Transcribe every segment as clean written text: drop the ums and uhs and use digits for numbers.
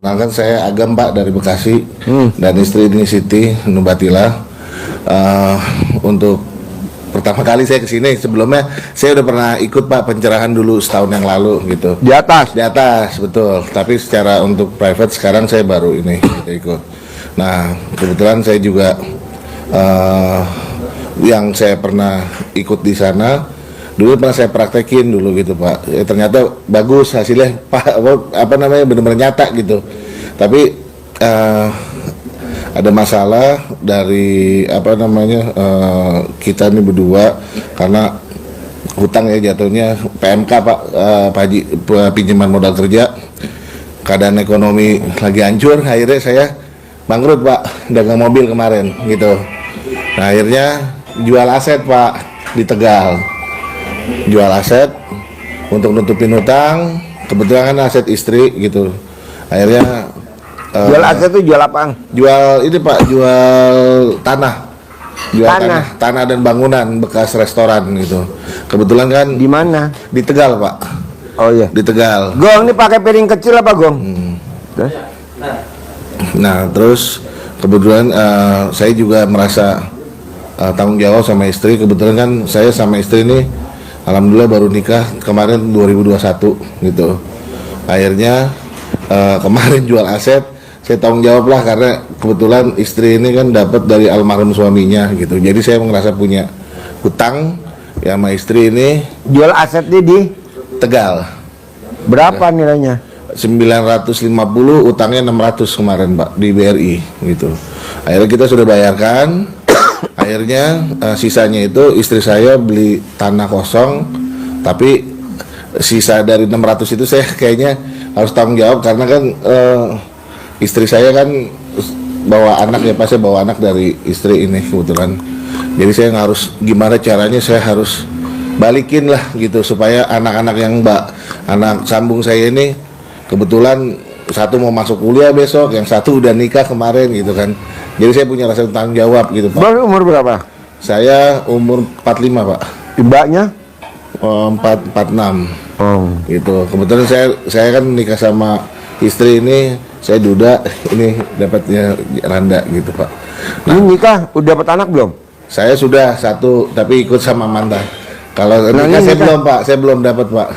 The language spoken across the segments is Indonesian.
Nah kan saya Agam Pak dari Bekasi dan istri ini Siti Nubatila. Untuk pertama kali saya kesini, sebelumnya saya udah pernah ikut Pak pencerahan dulu setahun yang lalu gitu. Di atas? Di atas, betul. Tapi secara untuk private sekarang saya baru ini ikut. Nah kebetulan saya juga yang saya pernah ikut di sana dulu pernah saya praktekin dulu gitu Pak. Ternyata bagus hasilnya Pak, apa namanya benar-benar nyata gitu. Tapi ada masalah dari apa namanya kita ini berdua karena hutang ya jatuhnya PMK Pak, pinjaman modal kerja. Keadaan ekonomi lagi hancur, akhirnya saya bangkrut Pak, dagang mobil kemarin gitu. Nah akhirnya jual aset Pak di Tegal. Jual aset untuk nutupin hutang, kebetulan kan aset istri gitu. Akhirnya jual aset itu jual apa? Jual ini Pak, jual tanah. Jual tanah dan bangunan bekas restoran gitu. Kebetulan kan di mana? Di Tegal Pak. Oh iya. Di Tegal. Gong ini pakai piring kecil apa Gong? Nah terus kebetulan saya juga merasa tanggung jawab sama istri. Kebetulan kan saya sama istri ini alhamdulillah baru nikah kemarin 2021 gitu. Akhirnya kemarin jual aset saya tanggung jawab lah karena kebetulan istri ini kan dapat dari almarhum suaminya gitu. Jadi saya merasa punya hutang ya sama istri ini. Jual asetnya di Tegal. Berapa nilainya? 950, utangnya 600 kemarin Pak di BRI gitu. Akhirnya kita sudah bayarkan. Akhirnya sisanya itu istri saya beli tanah kosong, tapi sisa dari 600 itu saya kayaknya harus tanggung jawab karena kan istri saya kan bawa anak ya, pasti bawa anak dari istri ini kebetulan. Jadi saya harus gimana caranya saya harus balikin lah gitu supaya anak-anak yang anak sambung saya ini kebetulan satu mau masuk kuliah besok, yang satu udah nikah kemarin gitu kan. Jadi saya punya rasa tanggung jawab gitu Pak. Baru umur berapa? Saya umur 45 Pak. Mbaknya? 46. Oh. Gitu. Kebetulan saya kan nikah sama istri ini, saya duda, ini dapatnya Randa gitu Pak. Nah, ini nikah udah dapat anak belum? Saya sudah satu, tapi ikut sama mantan. Kalau nikah saya belum Pak, saya belum dapat Pak.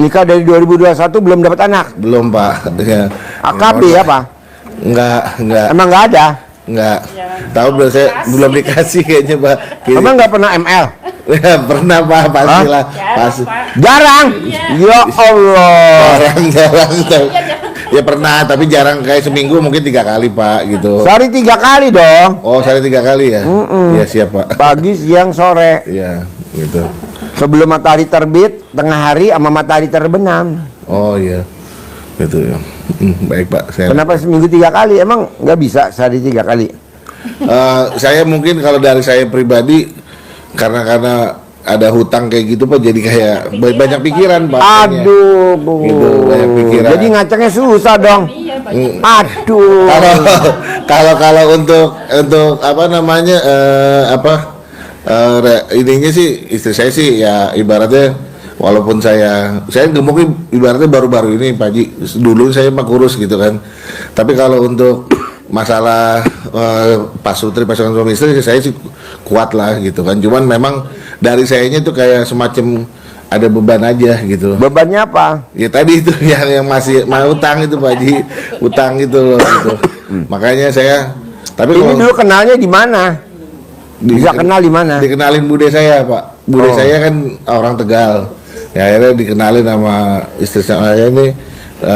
Nikah dari 2021 belum dapat anak? Belum Pak. Ya. AKB apa? Enggak. Emang nggak ada? Enggak. Tahu belum, saya belum dikasih kayaknya Pak. Emang nggak pernah ML? Ya, pernah Pak, pastilah. Pasti. Jarang? Ya Allah. Jarang. Ya pernah, tapi jarang, kayak seminggu mungkin 3 kali Pak gitu. Sehari 3 kali dong. Oh, sehari 3 kali ya? Ya siap Pak. Pagi, siang, sore. Iya, gitu. Sebelum matahari terbit, tengah hari, sama matahari terbenam. Oh iya, gitu ya. Baik Pak. Kenapa seminggu 3 kali? Emang nggak bisa sehari 3 kali? Saya mungkin kalau dari saya pribadi karena ada hutang kayak gitu Pak, jadi kayak banyak pikiran Pak. Aduh, Bu. Gitu, banyak pikiran. Jadi ngacengnya susah dong. Aduh. Kalau untuk apa namanya ininya sih istri saya sih ya ibaratnya walaupun saya gemuknya ibaratnya baru-baru ini Pak Haji, dulu saya mah kurus gitu kan. Tapi kalau untuk masalah pasutri pasangan suami istri saya sih kuat lah gitu kan. Cuman memang dari sayanya tuh kayak semacam ada beban aja gitu. Bebannya apa? Ya tadi itu yang masih mau utang itu Pak Haji, utang gitu loh gitu. Makanya saya ini dulu kenalnya di mana? Bisa kenal di mana? Dikenalin bude saya Pak. Bude saya kan orang Tegal. Ya akhirnya dikenalin sama istri saya ini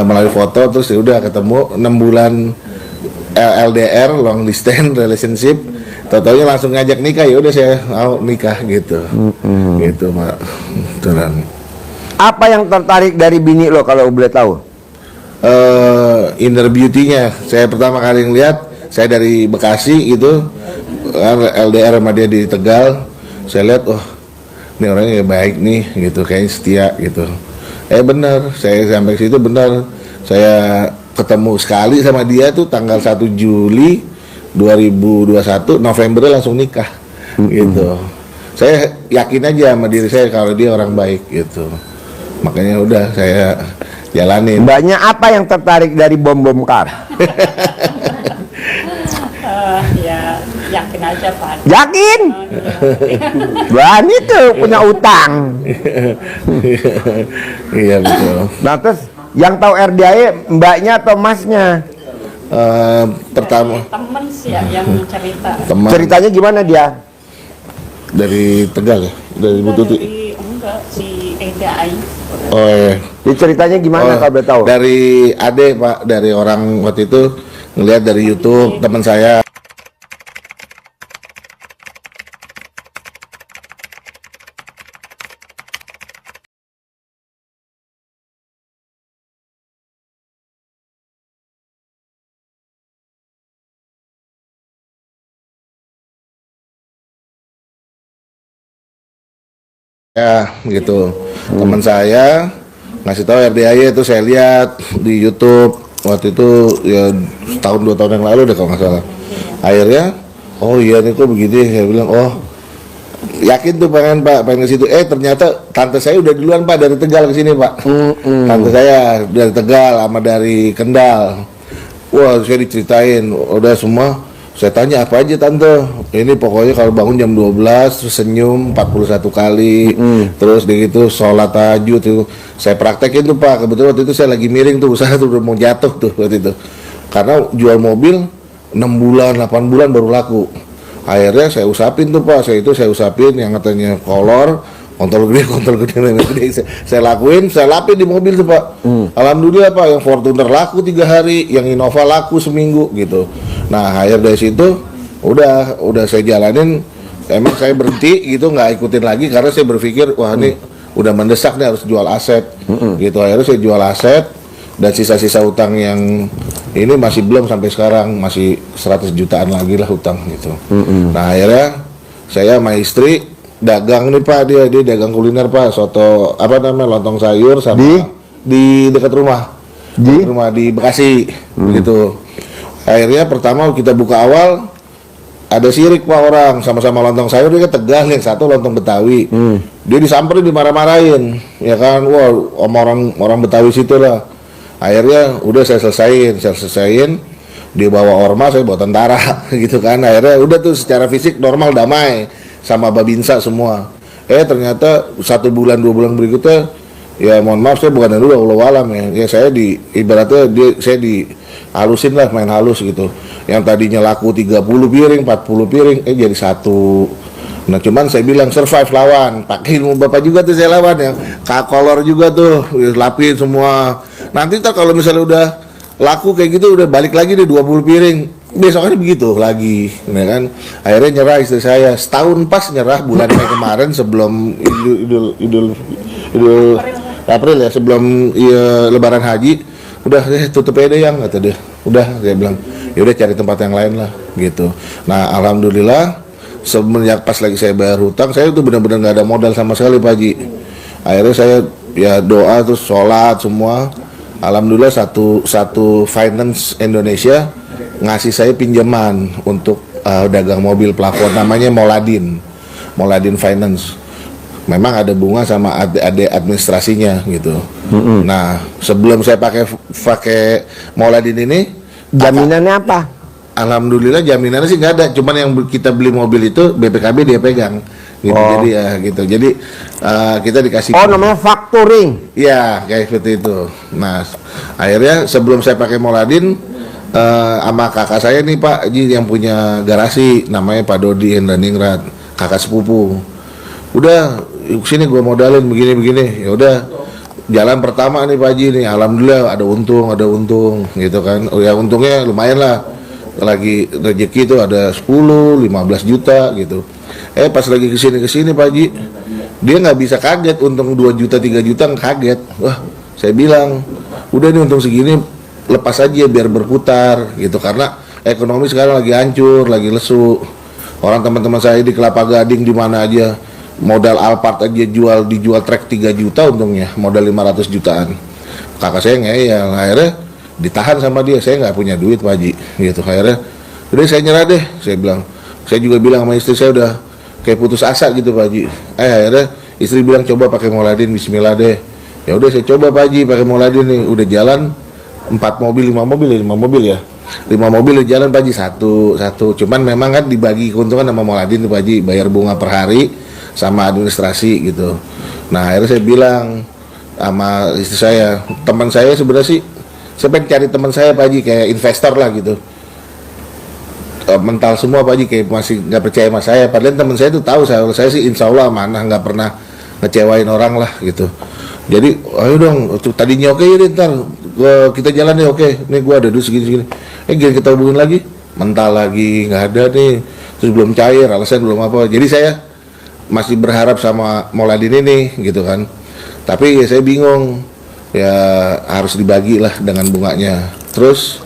melalui foto, terus ya udah ketemu 6 bulan LDR, long distance relationship. Tahu-tahunya langsung ngajak nikah, ya udah saya mau nikah gitu. Gitu Pak. Betulan. Apa yang tertarik dari bini lo kalau boleh tahu? Inner beauty-nya. Saya pertama kali ngeliat, saya dari Bekasi gitu, LDR sama dia di Tegal. Saya lihat, ini orangnya baik nih gitu, kayaknya setia gitu. Bener, saya sampai situ bener. Saya ketemu sekali sama dia tuh tanggal 1 Juli 2021, November langsung nikah gitu. Saya yakin aja sama diri saya kalau dia orang baik gitu. Makanya udah saya jalanin. Mbaknya apa yang tertarik dari bom kar? Ya yakin aja Pak. Yakin? Berani tuh punya utang. Iya betul. Nah terus yang tahu RDAE mbaknya atau masnya? Pertama Temen sih ya yang cerita. teman Ceritanya gimana dia? dari Tegal ya, dari Bu Tuti. Enggak si Eda Ai. Oh iya. Dia ceritanya gimana kalau boleh tahu? Dari Ade Pak, dari orang waktu itu ngelihat dari YouTube teman saya. Ya gitu, teman saya ngasih tahu RDAY itu saya lihat di YouTube waktu itu ya tahun 2 tahun yang lalu deh kalau nggak salah. Akhirnya, oh iya nih kok begini, saya bilang oh yakin tuh pengen ke situ. Ternyata tante saya udah duluan Pak dari Tegal ke sini Pak. Tante saya dari Tegal sama dari Kendal. Wah saya diceritain udah semua. Saya tanya apa aja tante, ini pokoknya kalau bangun jam 12 terus senyum 41 kali, terus gitu sholat tahajud itu saya praktekin tuh Pak. Kebetulan waktu itu saya lagi miring tuh, usaha tuh udah mau jatuh tuh waktu itu, karena jual mobil 6 bulan 8 bulan baru laku. Akhirnya saya usapin tuh Pak, saya usapin yang katanya kolor kontol gede, saya lakuin, saya lapin di mobil tuh Pak. Alhamdulillah Pak, yang Fortuner laku 3 hari, yang Innova laku seminggu gitu. Nah akhir dari situ udah saya jalanin. Emang saya berhenti gitu, nggak ikutin lagi karena saya berpikir wah ini udah mendesak nih harus jual aset gitu. Akhirnya saya jual aset dan sisa-sisa utang yang ini masih belum sampai sekarang, masih 100 jutaan lagi lah utang gitu. Nah akhirnya saya sama istri dagang nih Pak, dia dagang kuliner Pak, soto apa namanya lontong sayur sama di dekat rumah di Bekasi gitu. Akhirnya pertama kita buka awal ada sirik Pak, orang sama-sama lontong sayur, dia kan Tegal, yang satu lontong Betawi. Dia disamperin, dimarah-marahin ya kan, wah orang Betawi situ lah. Akhirnya udah saya selesaiin, dia bawa ormas, saya bawa tentara gitu kan. Akhirnya udah tuh secara fisik normal, damai sama Babinsa semua. Ternyata 1 bulan 2 bulan berikutnya ya mohon maaf saya bukan dulu Allah alam ya saya ibaratnya saya halusin lah, main halus gitu. Yang tadinya laku 30 piring 40 piring jadi 1. Nah cuman saya bilang survive, lawan, pakai ilmu bapak juga tuh saya lawan ya, kolor juga tuh lapin semua. Nanti ntar kalau misalnya udah laku kayak gitu udah balik lagi deh 20 piring, besoknya begitu lagi, ya kan. Akhirnya nyerah istri saya, setahun pas nyerah bulan Mei kemarin sebelum Idul April ya, sebelum Lebaran Haji. Udah tutup aja deh yang kata dia. Udah dia bilang, ya udah cari tempat yang lain lah gitu. Nah alhamdulillah semenjak pas lagi saya bayar hutang, saya tuh benar-benar nggak ada modal sama sekali Pak Haji. Akhirnya saya ya doa terus sholat semua. Alhamdulillah satu finance Indonesia ngasih saya pinjaman untuk dagang mobil plafon, namanya Moladin Finance. Memang ada bunga sama ada administrasinya gitu. Nah sebelum saya pakai Moladin ini, Jaminannya apa? alhamdulillah jaminannya sih nggak ada, cuman yang kita beli mobil itu BPKB dia pegang gitu. Jadi ya gitu, jadi kita dikasih namanya factoring. ya kayak seperti itu. Nah akhirnya sebelum saya pakai Moladin, sama kakak saya nih Pak Haji yang punya garasi, namanya Pak Dodi Hendraningrat, kakak sepupu. Udah sini gue modalin begini ya udah. Jalan pertama nih Pak Haji nih, alhamdulillah ada untung gitu kan. Oh ya untungnya lumayan lah, lagi rezeki itu ada 10-15 juta gitu. Pas lagi kesini Pak Haji, dia nggak bisa kaget, untung 2 juta 3 juta kaget. Wah saya bilang udah nih untung segini lepas aja biar berputar gitu, karena ekonomi sekarang lagi hancur, lagi lesu. Orang teman-teman saya di Kelapa Gading di mana aja modal Alphard aja dijual trek 3 juta untungnya, modal 500 jutaan. Kakak saya ngeyel, akhirnya ditahan sama dia, saya nggak punya duit Pak Haji gitu. Akhirnya udah saya nyerah deh, saya bilang. Saya juga bilang sama istri saya udah kayak putus asa gitu Pak Haji. Akhirnya istri bilang coba pakai Moladin, bismillah deh Ya udah saya coba Pak Haji pakai Mauladin nih, udah jalan 5 mobil ya. 5 mobil udah jalan Pak Haji satu. Cuman memang kan dibagi keuntungan sama Mauladin tuh Pak Haji, bayar bunga per hari sama administrasi gitu. Nah akhirnya saya bilang sama istri saya, teman saya sebenarnya sih, saya pengen cari teman saya Pak Haji kayak investor lah gitu. Mental semua Pak Haji, kayak masih nggak percaya sama saya. Padahal teman saya tuh tahu saya sih insya Allah amanah, nggak pernah ngecewain orang lah gitu. Jadi ayo dong, tadinya oke ya ntar kita jalan nih, oke nih gua ada duit segini gini kita hubungin lagi, mental lagi nggak ada nih, terus belum cair, alasan belum apa. Jadi saya masih berharap sama Mauladin ini gitu kan, tapi ya saya bingung ya, harus dibagi lah dengan bunganya. Terus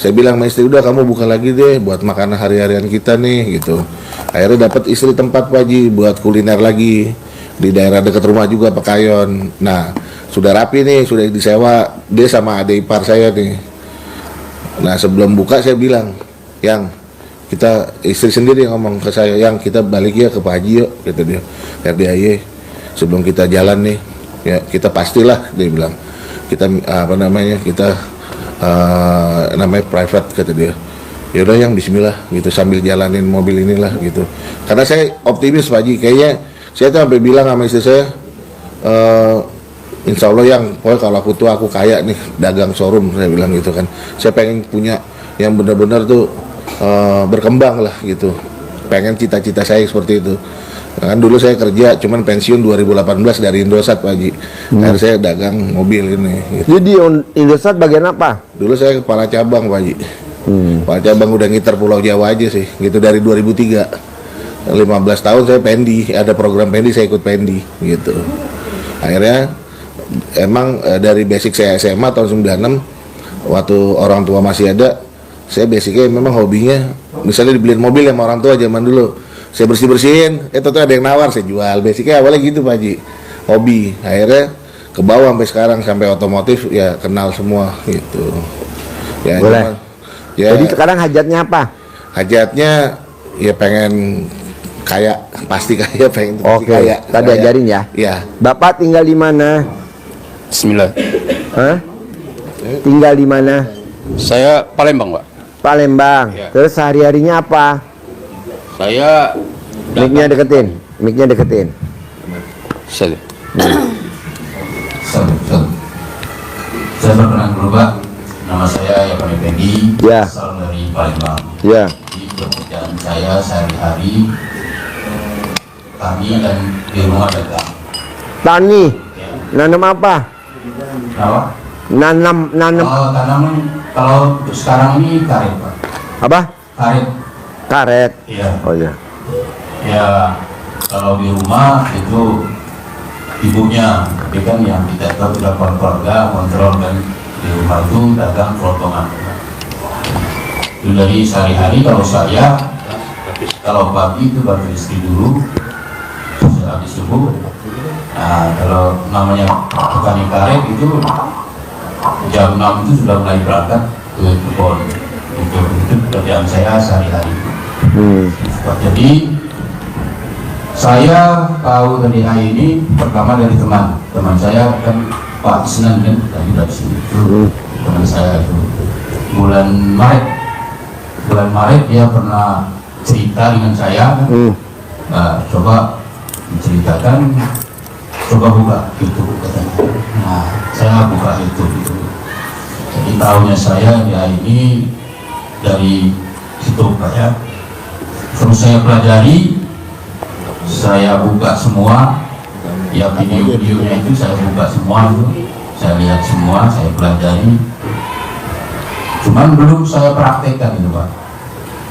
saya bilang sama istri, udah kamu buka lagi deh buat makanan hari-harian kita nih gitu. Akhirnya dapat istri tempat Pak Haji buat kuliner lagi di daerah dekat rumah juga, Pekayon. Nah sudah rapi nih, sudah disewa dia sama adik ipar saya nih. Nah sebelum buka saya bilang, yang kita, istri sendiri yang ngomong ke saya, yang kita balik ya ke Pak Haji yuk, kata dia, RDIY sebelum kita jalan nih ya, kita pastilah, dia bilang kita kita namanya private, kata dia. Ya udah yang bismillah gitu, sambil jalanin mobil inilah gitu. Karena saya optimis Pak Haji, kayaknya saya tuh sampai bilang sama istri saya, insya Allah yang pokoknya kalau aku tua aku kaya nih, dagang showroom, saya bilang gitu kan. Saya pengen punya yang benar-benar tuh berkembang lah gitu. Pengen cita-cita saya seperti itu. Kan dulu saya kerja, cuman pensiun 2018 dari Indosat Pak Haji. Akhirnya saya dagang mobil ini. Gitu. Jadi Indosat bagian apa? Dulu saya kepala cabang Pak Haji. Kepala cabang udah ngiter Pulau Jawa aja sih, gitu dari 2003. 15 tahun saya pendi, ada program pendi, saya ikut pendi gitu. Akhirnya emang dari basic saya SMA tahun 96, waktu orang tua masih ada, saya basicnya memang hobinya misalnya dibeliin mobil sama orang tua zaman dulu, saya bersih-bersihin, tuh ada yang nawar, saya jual. Basicnya awalnya gitu Pak Haji, hobi. Akhirnya ke bawah sampai sekarang, sampai otomotif ya kenal semua gitu ya. Boleh. Cuman, ya, Jadi sekarang hajatnya apa? hajatnya ya pengen kaya, pasti kaya, pengen Oke, kaya. tadi ajarin ya. Ya. Bapak tinggal di mana? Bismillah. Hah? Tinggal di mana? Saya Palembang, Pak. Palembang. Ya. Terus sehari-harinya apa? Saya Mic-nya deketin. Mic-nya deketin. Saya Saya berkenan dulu Pak, nama saya Yapani Pendi, Ya. asal dari Palembang. Ya. Di pekerjaan saya sehari-hari tani dan di rumah dagang. Tani. Nanam apa? Kenapa? Nanam Kalau tanaman, kalau untuk sekarang ini karet Pak. apa? Karet, Karet. iya. Oh ya. Ya, kalau di rumah itu ibunya, tapi kan yang kita tahu sudah keluarga kontrol kan di rumah itu dagang kelotongan. Itu dari sehari-hari kalau saya, kalau pagi itu baru istri dulu, setelah habis subuh. Nah, kalau namanya petani karet itu jam 6 itu sudah mulai berangkat ke kebun. Itu pekerjaan saya sehari-hari. Jadi saya tahu dari hari ini pertama dari teman saya kan Pak Isnan kan dari sini, teman saya itu bulan Maret dia pernah cerita dengan saya, nah, coba menceritakan, coba buka YouTube katanya. Nah saya buka YouTube itu, jadi tahunya saya ya ini dari situ Pak ya. Terus saya pelajari, saya buka semua, ya video-videonya itu saya buka semua itu, saya lihat semua, saya pelajari. Cuman belum saya praktekkan itu Pak.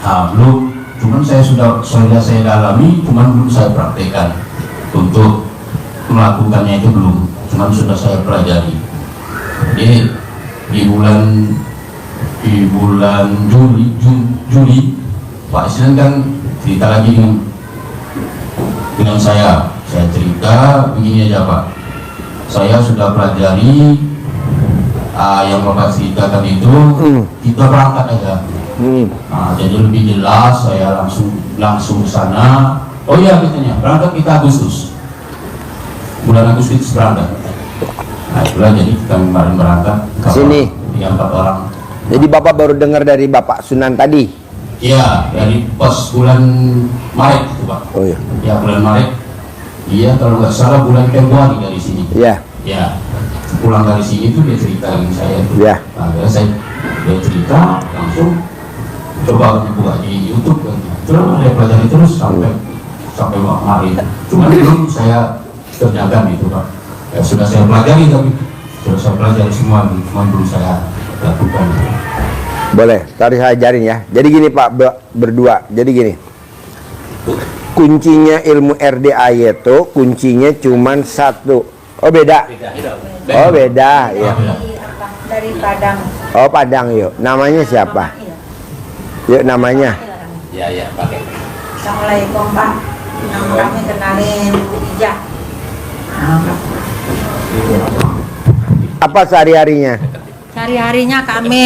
Nah, belum, cuman sudah saya dalami, cuman belum saya praktekkan untuk melakukannya itu belum, cuman sudah saya pelajari. Jadi di bulan Juli Pak Isnan kan cerita lagi dengan saya cerita begini aja Pak, saya sudah pelajari yang Bapak ceritakan itu, kita berangkat aja. Nah, jadi lebih jelas saya langsung ke sana. Oh iya katanya berangkat kita Agustus, bulan Agustus berangkat. Nah itulah jadi kami kemarin berangkat ke Sini. yang 4 orang. Jadi Bapak baru dengar dari Bapak Sunan tadi. Iya, dari pas bulan Maret itu Pak. Oh iya. Ya bulan Maret. Iya kalau nggak salah bulan Februari dari sini. Iya. Ya, pulang dari sini itu dia cerita dengan saya itu. Ya. Nah, dia cerita langsung coba buka di YouTube kan. Terus dia pelajari terus sampai kemarin. Cuma belum saya kerjakan itu Pak. Ya, sudah saya pelajari tapi sudah saya pelajari semua, cuma belum saya lakukan. Boleh, tadi saya ajarin ya. Jadi gini Pak, berdua. Jadi gini. Kuncinya ilmu RDAY itu kuncinya cuman satu. Oh beda. Oh beda, ya. Dari Padang. Oh Padang yuk. Namanya siapa? Yuk namanya. Ya, pakai. Assalamualaikum Pak. Nama kami kenalin Bu Ija. Apa sehari-harinya? Sehari-harinya kami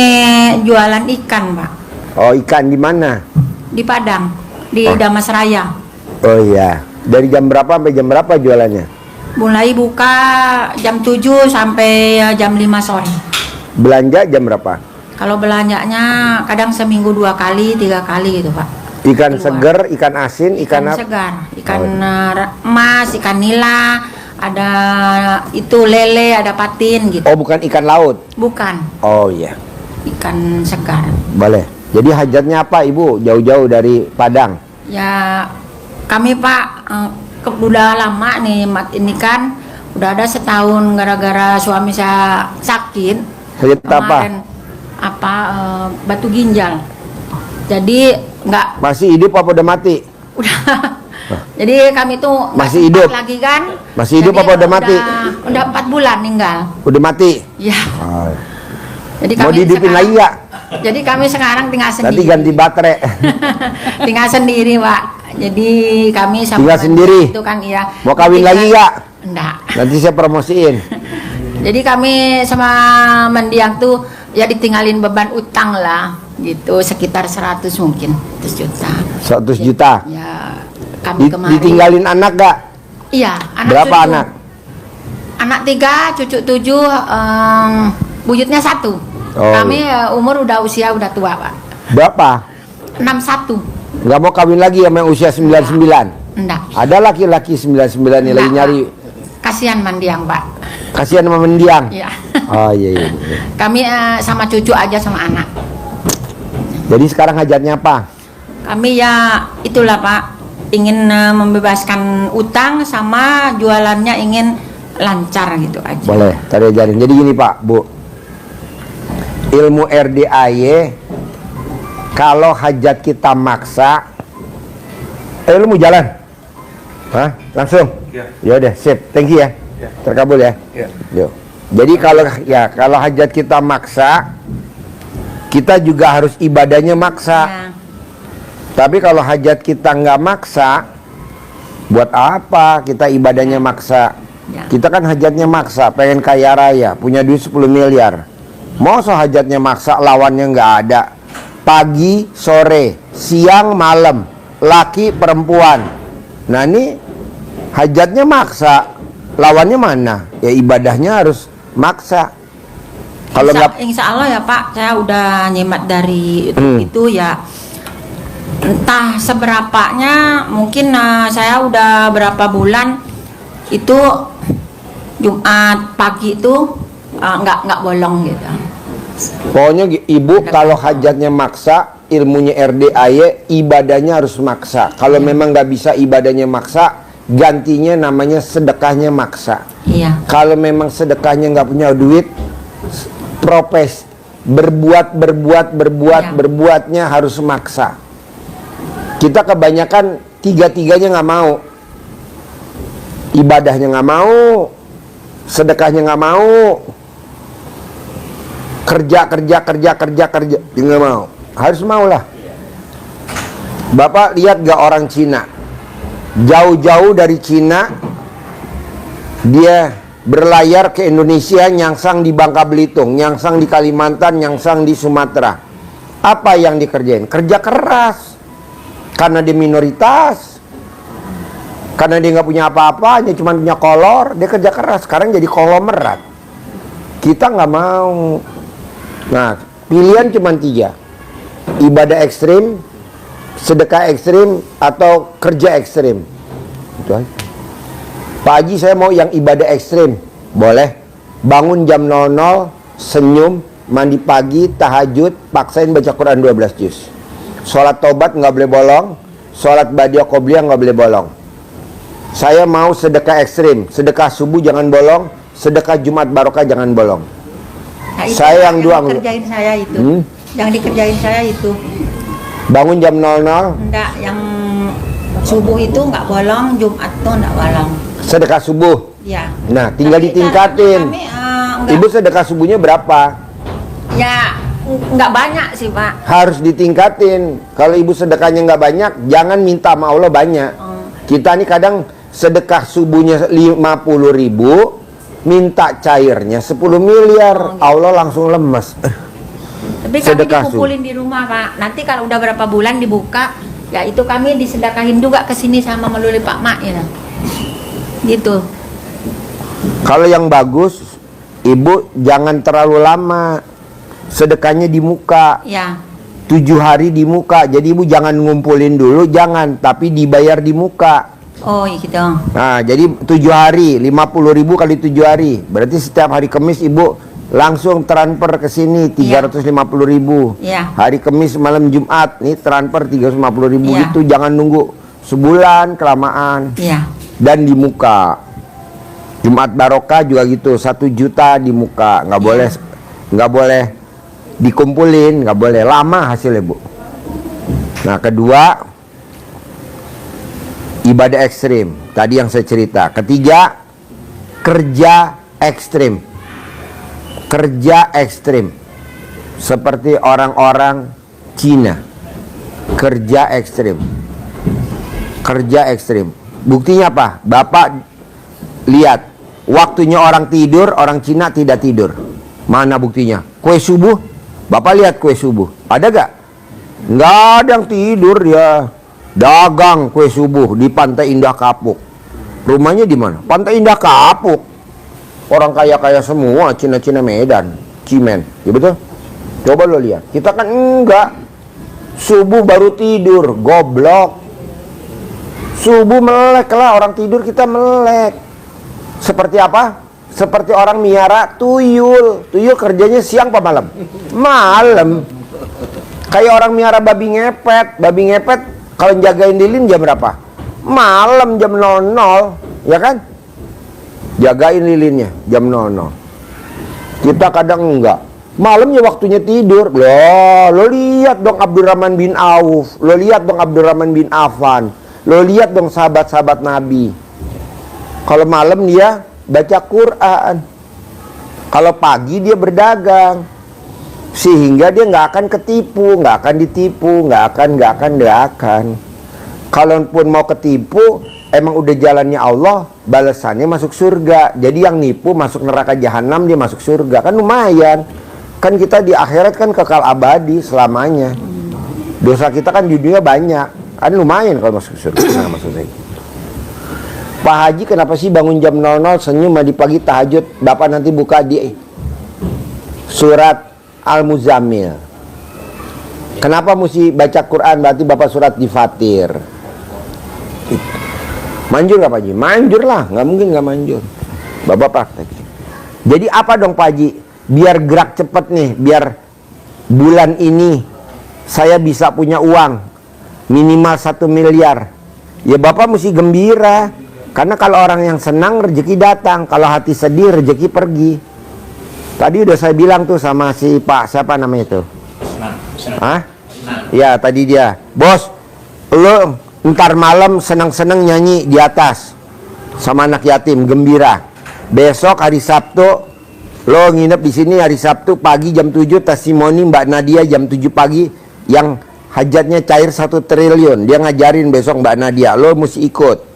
jualan ikan Pak. Oh ikan di mana? Di Padang, di Damas Raya. Oh iya. Dari jam berapa sampai jam berapa jualannya? Mulai buka jam 7 sampai jam 5 sore. Belanja jam berapa? Kalau belanjanya kadang seminggu 2 kali, 3 kali gitu Pak. Ikan Keluar. seger, ikan asin, ikan apa? segar, ikan emas, ikan nila, ada itu lele, ada patin gitu. Oh bukan ikan laut. Bukan, Oh iya. ikan segar. Boleh. Jadi hajatnya apa Ibu? Jauh-jauh dari Padang. Ya kami Pak udah lama nih ini kan udah ada setahun gara-gara suami saya sakit. Sakit apa? Kemarin batu ginjal. Jadi nggak Masih hidup apa udah mati? udah. Jadi kami tuh nggak Masih sempat hidup? lagi kan. Masih hidup Jadi apa udah mati? Udah 4 bulan meninggal. Udah mati? Ya. Oh. Jadi Mau dihidupin lagi ya? Jadi kami sekarang tinggal Nanti sendiri. ganti baterai. Tinggal sendiri Pak. Jadi kami sama Tinggal sendiri? itu kan iya. Mau kawin Tinggal- lagi ya? Enggak. Nanti saya promosiin. Jadi kami sama mendiang tuh ya ditinggalin beban utang lah gitu, sekitar 100 mungkin 100 juta. 100 juta. Ya kami kemarin. Ditinggalin anak gak? Iya, Berapa cucu. anak? Anak 3, cucu 7, buyutnya 1. Oh. Kami umur udah usia udah tua Pak. Berapa? 61. Gak mau kawin lagi sama yang usia 99? Enggak. Ada laki-laki 99 yang lagi Enggak, nyari. Pak. Kasihan mendiang Pak. Kasihan sama mendiang. Iya. Oh iya, iya. Kami sama cucu aja sama anak. Jadi sekarang hajatnya apa? Kami ya itulah Pak, ingin membebaskan utang sama jualannya ingin lancar gitu aja. Boleh, tadi ajarin. Jadi gini Pak, Bu. Ilmu RDAY kalau hajat kita maksa, lu mau jalan? Hah? Langsung? Ya udah, sip. Thank you ya. Terkabul ya. Yuk. Jadi kalau hajat kita maksa, kita juga harus ibadahnya maksa. Ya. Tapi kalau hajat kita nggak maksa, buat apa kita ibadahnya maksa? Ya. Kita kan hajatnya maksa, pengen kaya raya, punya duit 10 miliar. Mau hajatnya maksa, lawannya nggak ada. Pagi, sore, siang, malam, laki, perempuan. Nah ini hajatnya maksa, lawannya mana? Ya ibadahnya harus maksa. Kalau nggak, Insya Allah ya Pak, saya udah nyimak dari itu ya. Entah seberapanya, mungkin saya udah berapa bulan itu Jumat pagi itu nggak bolong gitu. pokoknya ibu kalau hajatnya maksa, ilmunya RDAY, ibadahnya harus maksa. Kalau memang nggak bisa ibadahnya maksa, gantinya namanya sedekahnya maksa. Iya. Kalau memang sedekahnya nggak punya duit, propes, berbuatnya harus maksa. Kita kebanyakan tiga-tiganya nggak mau, ibadahnya nggak mau, sedekahnya nggak mau, kerja nggak mau. Harus mau lah. Bapak lihat gak orang Cina, jauh-jauh dari Cina dia berlayar ke Indonesia, nyangsang di Bangka Belitung, nyangsang di Kalimantan, nyangsang di Sumatera. Apa yang dikerjain? Kerja keras. Karena dia minoritas, karena dia nggak punya apa-apa, hanya cuma punya kolor, dia kerja keras. Sekarang jadi konglomerat. Kita nggak mau. Nah, pilihan cuma 3. Ibadah ekstrim, sedekah ekstrim, atau kerja ekstrim. Itu aja. Pak Haji, saya mau yang ibadah ekstrim. Boleh. Bangun jam 00, senyum, mandi pagi, tahajud, paksain baca Quran 12 juz. Sholat tobat nggak boleh bolong, sholat badiah qobliyah nggak boleh bolong. Saya mau sedekah ekstrim, sedekah subuh jangan bolong, sedekah Jumat barokah jangan bolong. Nah, itu Saya yang dua. dikerjain saya itu. Yang dikerjain saya itu. Bangun jam 00, Enggak, yang subuh itu nggak bolong, Jumat tuh nggak bolong. sedekah subuh. Ya. Nah, tinggal Tapi ditingkatin. kami, enggak, Ibu sedekah subuhnya berapa? ya nggak banyak sih Pak. Harus ditingkatin. Kalau ibu sedekahnya nggak banyak, jangan minta sama Allah banyak. Kita nih kadang sedekah subuhnya 50.000, minta cairnya 10 miliar. Allah langsung lemes. Tapi kami Sedekah dikumpulin di rumah Pak. Nanti kalau udah berapa bulan dibuka, ya itu kami disedekahin juga ke sini sama melalui Pak Mak ya. Gitu. Kalau yang bagus, ibu jangan terlalu lama. Sedekahnya di muka. Ya. 7 hari di muka. Jadi ibu jangan ngumpulin dulu, jangan, tapi dibayar di muka. Oh gitu. Nah, jadi 7 hari, 50.000 kali 7 hari. Berarti setiap hari Kamis ibu langsung transfer ke sini 350.000. Iya. Hari Kamis malam Jumat nih transfer 350.000 Iya. itu jangan nunggu sebulan kelamaan. Iya. Dan di muka. Jumat barokah juga gitu, 1 juta di muka. Nggak boleh dikumpulin, nggak boleh lama hasilnya Bu. Nah, kedua, ibadah ekstrim. Tadi yang saya cerita. Ketiga, kerja ekstrim. Kerja ekstrim. Seperti orang-orang Cina. Kerja ekstrim. Kerja ekstrim. Buktinya apa? Bapak lihat, waktunya orang tidur, orang Cina tidak tidur. Mana buktinya? Kue subuh, Bapak lihat kue subuh. Ada gak? Nggak ada yang tidur ya. Dagang kue subuh di Pantai Indah Kapuk. Rumahnya di mana? Pantai Indah Kapuk. Orang kaya-kaya semua, Cina-Cina Medan, Cimen. Ya betul? Coba lo lihat. Kita kan enggak. Subuh baru tidur, goblok. Subuh melek lah, orang tidur kita melek. Seperti apa? Seperti orang miara tuyul. Tuyul kerjanya siang apa malam? Malam. Kayak orang miara babi ngepet. Babi ngepet kalau jagain lilin jam berapa? Malam jam 00, ya kan? Jagain lilinnya jam 00. Kita kadang enggak. Malamnya waktunya tidur. Lo lihat dong Abdurrahman bin Auf. Lo lihat dong Abdurrahman bin Affan. Lo lihat dong sahabat-sahabat Nabi. Kalau malam dia baca Quran. Kalau pagi dia berdagang. Sehingga dia nggak akan ketipu, nggak akan ditipu, nggak akan. Kalaupun mau ketipu, emang udah jalannya Allah, balasannya masuk surga. Jadi yang nipu masuk neraka jahanam, dia masuk surga. Kan lumayan. Kan kita di akhirat kan kekal abadi selamanya. Dosa kita kan di dunia banyak. Kan lumayan kalau masuk surga. Nah, maksud saya. Pak Haji kenapa sih bangun jam 00 senyum mandi pagi tahajud? Bapak nanti buka di surat Al-Muzammil. Kenapa mesti baca Quran? Berarti Bapak surat di Fatir. Manjur gak Pak Haji? Manjur lah, nggak mungkin nggak manjur. Bapak praktek. Jadi apa dong Pak Haji? Biar gerak cepet nih, biar bulan ini saya bisa punya uang minimal 1 miliar. Ya Bapak mesti gembira. Karena kalau orang yang senang rezeki datang, kalau hati sedih rezeki pergi. Tadi udah saya bilang tuh sama si Pak, siapa namanya itu? Hah? Ya tadi dia, bos, lo ntar malam senang-senang nyanyi di atas sama anak yatim, gembira. Besok hari Sabtu, lo nginep di sini hari Sabtu pagi jam 7 testimoni Mbak Nadia jam 7 pagi yang hajatnya cair 1 triliun. Dia ngajarin besok Mbak Nadia, lo mesti ikut.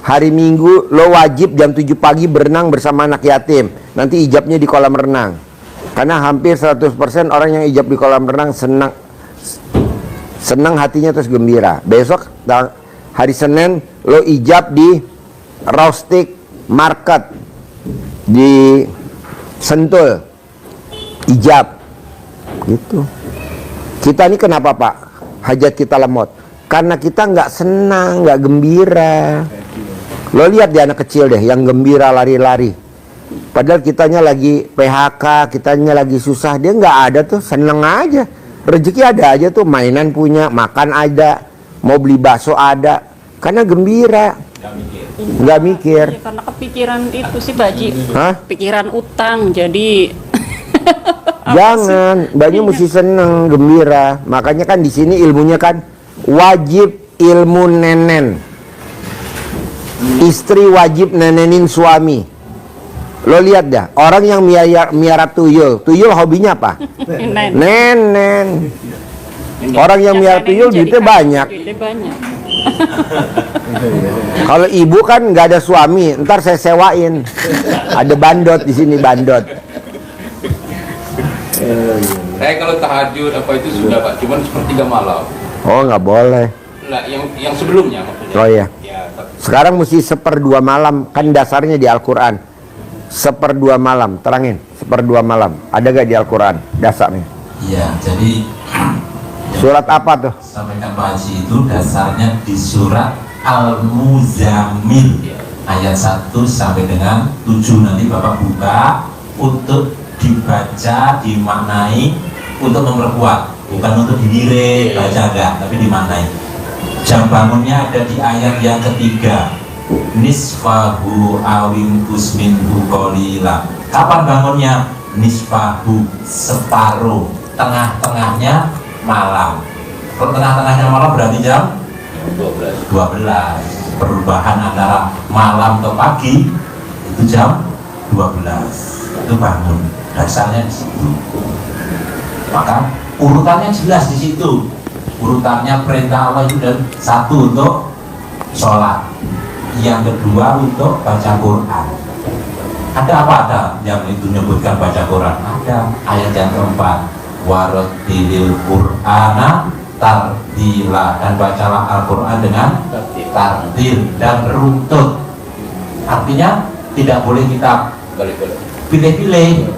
Hari Minggu lo wajib jam 7 pagi berenang bersama anak yatim. Nanti ijabnya di kolam renang. Karena hampir 100% orang yang ijab di kolam renang senang hatinya terus gembira. Besok hari Senin lo ijab di Rustic Market di sentul, ijab, gitu. Kita ini kenapa Pak? Hajat kita lemot. Karena kita nggak senang, nggak gembira. Lo lihat dia anak kecil deh, yang gembira lari-lari. Padahal kitanya lagi PHK, kitanya lagi susah, dia nggak ada tuh, seneng aja. Rezeki ada aja tuh, mainan punya, makan ada, mau beli bakso ada, karena gembira. Nggak mikir. Ya, karena kepikiran itu sih Baji. Hah? Pikiran utang, jadi Jangan, banyak mesti seneng, gembira. Makanya kan di sini ilmunya kan wajib ilmu nenen. Istri wajib nenenin suami. Lo lihat dah, orang yang miara tuyul hobinya apa? Nen. Nenen. Orang yang miara tuyul duitnya banyak. Duitnya banyak. Kalau ibu kan nggak ada suami, ntar saya sewain. Ada bandot di sini, bandot. Saya kalau tahajud apa itu sudah Pak, cuman sepertiga malam. Oh nggak boleh. Nah, yang sebelumnya maksudnya. Oh iya. Ya, Sekarang mesti 1/2 malam, kan dasarnya di Al-Quran. 1/2 malam, terangin. 1/2 malam, ada gak di Al-Quran dasarnya? Iya, jadi Surat apa tuh? sampaikan Pak Haji itu dasarnya di surat Al-Muzammil ayat 1 sampai dengan 7. Nanti Bapak buka untuk dibaca, dimaknai, untuk memperkuat, bukan untuk dilirik, baca enggak, tapi dimaknai. Jam bangunnya ada di ayat yang ketiga, nisfahu awin kusminhu qalila. Kapan bangunnya? Nisfahu, separuh, tengah-tengahnya malam. Kalau tengah-tengahnya malam berarti jam 12. Perubahan antara malam ke pagi itu jam 12. Itu bangun, dasarnya di situ. Maka urutannya jelas di situ. Urutannya perintah Allah itu dan 1 untuk sholat, yang kedua untuk baca Quran. Ada apa ada yang itu menyebutkan baca Quran? Ada ayat yang keempat, warattilil Qur'ana tartila, dan bacalah Al-Quran dengan tartil dan runtut. Artinya tidak boleh kita pilih-pilih,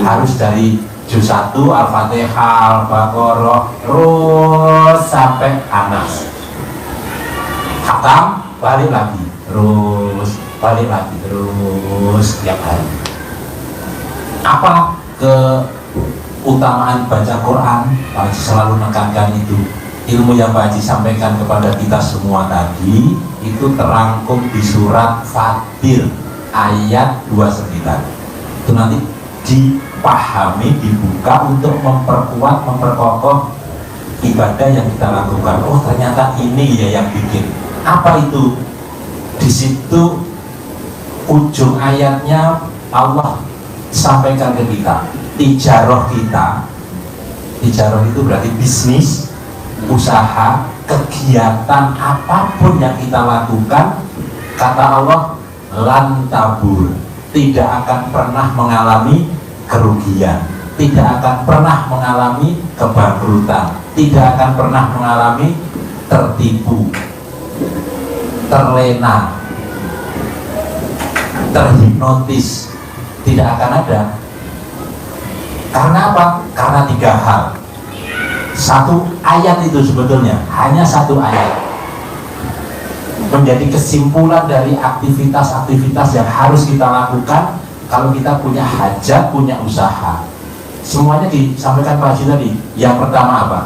harus dari juz 1 Al-Fatihah, Al-Baqarah terus sampai Anas. Khatam, balik lagi, terus balik lagi, terus setiap hari. Apa keutamaan baca Quran? Pak Haji selalu menekankan itu. Ilmu yang Pak Haji sampaikan kepada kita semua tadi itu terangkum di surat Fatir ayat 29. Itu nanti dipahami, dibuka untuk memperkuat, memperkokoh ibadah yang kita lakukan. Oh ternyata ini ya yang bikin. Apa itu? Di situ ujung ayatnya Allah sampaikan ke kita, tijaroh kita. Tijaroh itu berarti bisnis, usaha, kegiatan apapun yang kita lakukan, kata Allah lantabur, tidak akan pernah mengalami kerugian, tidak akan pernah mengalami kebangkrutan, tidak akan pernah mengalami tertipu, terlena, terhipnotis, tidak akan ada. Karena apa? Karena 3 hal. 1 ayat itu sebetulnya hanya 1 ayat menjadi kesimpulan dari aktivitas-aktivitas yang harus kita lakukan kalau kita punya hajat, punya usaha. Semuanya disampaikan Pak Haji tadi. Yang pertama apa?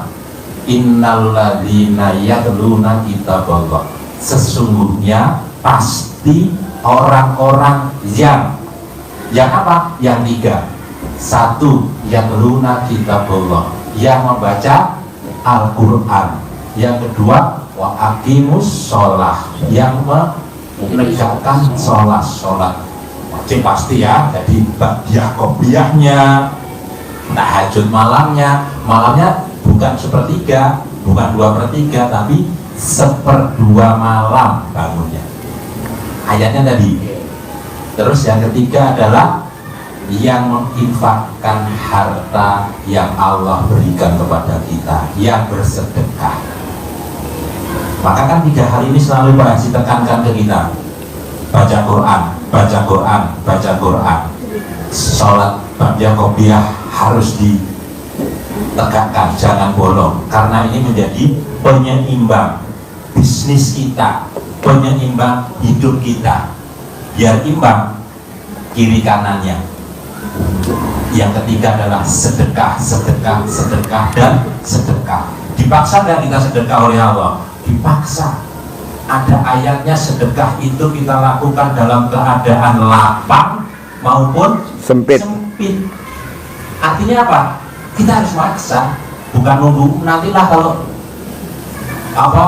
Innalladzina yatluna kitaballah, sesungguhnya pasti orang-orang yang apa? Yang 3. 1, yatluna kitaballah, yang membaca Al-Quran. Yang kedua, wa aqimus sholah, yang menegakkan sholat. Wajib pasti ya. Jadi ba'diyah qobliyahnya, tahajud malamnya bukan 1/3, bukan 2/3, tapi 1/2 malam bangunnya. Ayatnya tadi. Terus yang ketiga adalah yang menginfakkan harta yang Allah berikan kepada kita, yang bersedekah. Maka kan 3 hal ini selalu Pak Haji tekankan ke kita. Baca Quran, baca Quran, baca Quran. sholat ba'da qobliyah harus ditegakkan, jangan bolong, karena ini menjadi penyeimbang bisnis kita, penyeimbang hidup kita, biar imbang kiri kanannya. Yang ketiga adalah sedekah, sedekah, sedekah, dan sedekah. Dipaksa dan kita sedekah oleh Allah, dipaksa. Ada ayatnya sedekah itu kita lakukan dalam keadaan lapang maupun Sempit. Artinya apa? Kita harus maksa, bukan nunggu nantilah kalau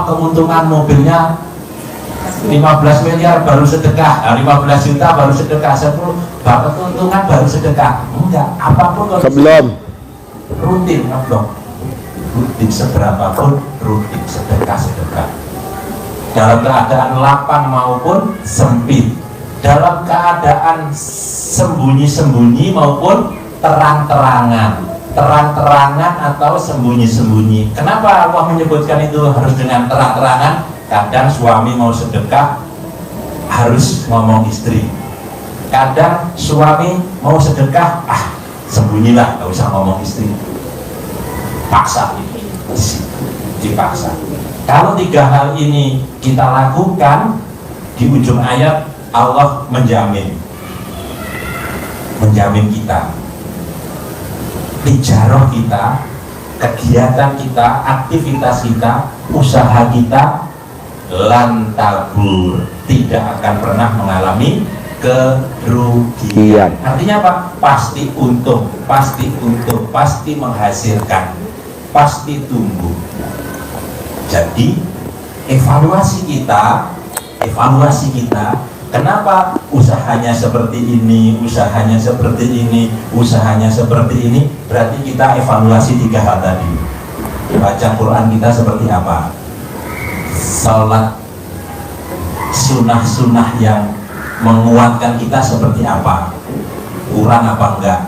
keuntungan mobilnya 15 miliar baru sedekah, 15 juta baru sedekah, 10 baru keuntungan baru sedekah. Enggak, apapun kalau Sebelum. rutin, rutin seberapa pun rutin sedekah. Dalam keadaan lapang maupun sempit, dalam keadaan sembunyi-sembunyi maupun terang-terangan atau sembunyi-sembunyi. Kenapa Allah menyebutkan itu harus dengan terang-terangan? Kadang suami mau sedekah harus ngomong istri, kadang suami mau sedekah sembunyilah, gak usah ngomong istri, paksa, dipaksa. Kalau tiga hal ini kita lakukan, di ujung ayat Allah menjamin kita, tijarah kita, kegiatan kita, aktivitas kita, usaha kita lantabur, tidak akan pernah mengalami kerugian. Artinya apa? Pasti untung, pasti menghasilkan, pasti tumbuh. Jadi evaluasi kita, kenapa usahanya seperti ini, berarti kita evaluasi tiga hal tadi. Baca Quran kita seperti apa? Salat sunnah-sunnah yang menguatkan kita seperti apa? Kurang apa enggak?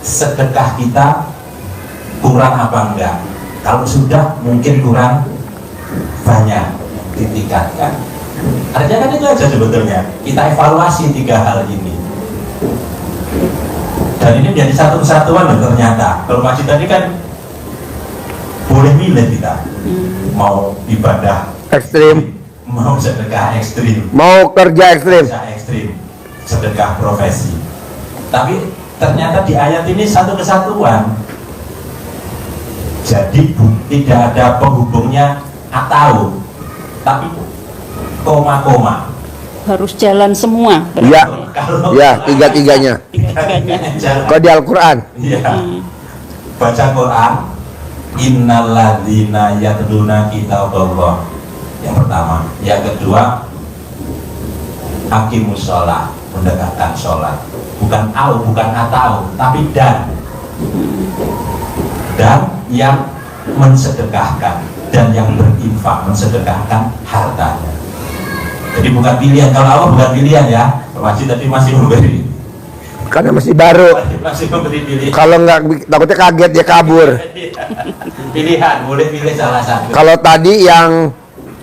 Sedekah kita kurang apa enggak? Kalau sudah mungkin kurang banyak, ditingkatkan. Artinya kan itu aja sebetulnya. Kita evaluasi tiga hal ini. Dan ini menjadi satu kesatuan loh ternyata. Kalau masjid tadi kan boleh milih kita. Mau ibadah Ekstrim. mau sedekah ekstrim, Mau kerja ekstrim. sedekah profesi. Tapi ternyata di ayat ini satu kesatuan. Jadi tidak ada penghubungnya atau, tapi koma-koma. harus jalan semua. Ya, Kalau ya tiga-tiganya. Kau di Al-Quran. Iya. Baca Quran, innalladzina yatluna kitaballah. Yang pertama, yang kedua, aqimus sholat, mendekatkan sholat. Bukan atau, tapi dan yang mensedekahkan, dan yang berinfak, mensedekahkan hartanya. Jadi bukan pilihan, kalau Allah bukan pilihan ya, tadi masih memberi, Karena masih baru. masih memberi pilihan. Kalau nggak takutnya kaget dia kabur. Pilihan, boleh pilih salah satu. Kalau tadi yang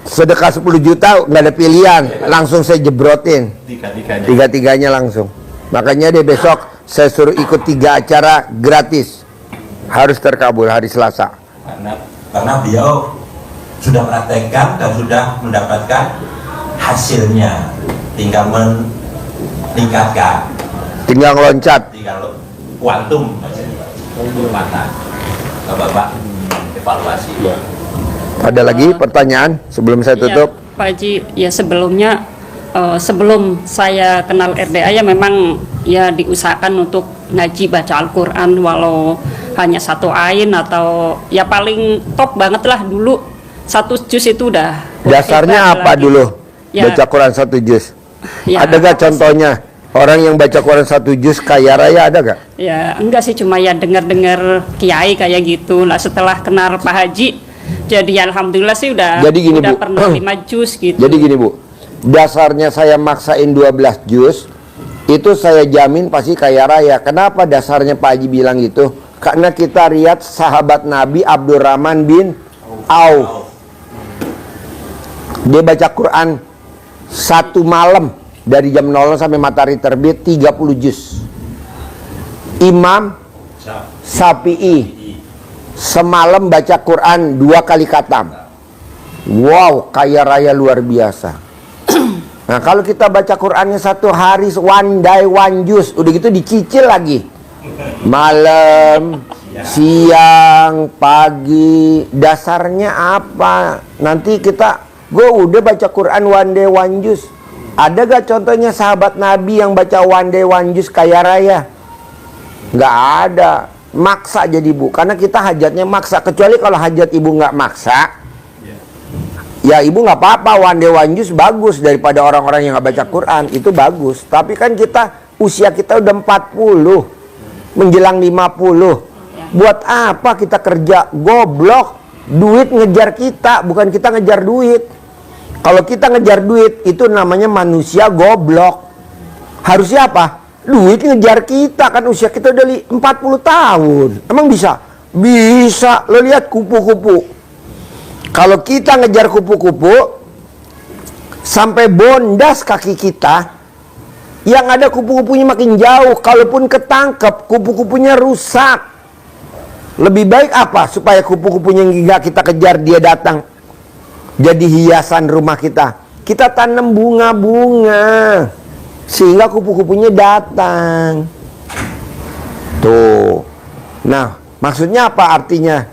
sedekah 10 juta nggak ada pilihan, langsung saya jebrotin Tiga-tiganya. tiga-tiganya langsung. Makanya dia besok saya suruh ikut 3 acara gratis, harus terkabul hari Selasa. Karena beliau sudah praktekkan dan sudah mendapatkan hasilnya, tinggal meningkatkan, Tinggal ngeloncat. tinggal kuantum mata. Bapak evaluasi. Ada lagi pertanyaan sebelum saya tutup? Ya, Pak Haji, ya sebelumnya sebelum saya kenal RDA ya memang ya diusahakan untuk ngaji baca Al-Quran walau hanya 1 ain atau ya paling top banget lah dulu 1 juz itu udah Dasarnya hebat apa lagi. dulu? Ya, Baca Quran 1 juz. ya, Ada gak contohnya? Orang yang baca Quran 1 juz kaya raya ada gak? ya enggak sih, cuma ya dengar-dengar kiai kayak gitu lah. Setelah kenal Pak Haji jadi alhamdulillah sih udah Jadi gini, udah Bu. pernah 5 juz gitu. Jadi gini Bu, dasarnya saya maksain 12 juz, itu saya jamin pasti kaya raya. Kenapa dasarnya Pak Haji bilang gitu? Karena kita lihat sahabat Nabi Abdurrahman bin Auf. Dia baca Quran 1 malam dari jam 00 sampai matahari terbit 30 juz. Imam Syafi'i semalam baca Quran 2 kali khatam. Wow, kaya raya luar biasa. Nah, kalau kita baca Qurannya 1 hari, one day one juice, udah gitu dicicil lagi. Malam, siang, pagi, dasarnya apa? Nanti gue udah baca Quran one day one juice. Ada gak contohnya sahabat Nabi yang baca one day one juice kaya raya? Nggak ada. Maksa jadi bu, karena kita hajatnya maksa. Kecuali kalau hajat ibu nggak maksa, ya ibu nggak apa-apa, one day one juice bagus daripada orang-orang yang nggak baca Quran, itu bagus. Tapi kan usia kita udah 40 menjelang 50. Buat apa kita kerja? Goblok. Duit ngejar kita, bukan kita ngejar duit. Kalau kita ngejar duit, itu namanya manusia goblok. Harusnya apa? Duit ngejar kita, kan usia kita udah 40 tahun. Emang bisa? Bisa. Lo lihat kupu-kupu. Kalau kita ngejar kupu-kupu sampai bondas kaki kita, yang ada kupu-kupunya makin jauh. Kalaupun ketangkep, kupu-kupunya rusak. Lebih baik apa? Supaya kupu-kupunya yang nggak kita kejar, dia datang jadi hiasan rumah kita. Kita tanam bunga-bunga sehingga kupu-kupunya datang. Tuh. Nah, maksudnya apa artinya?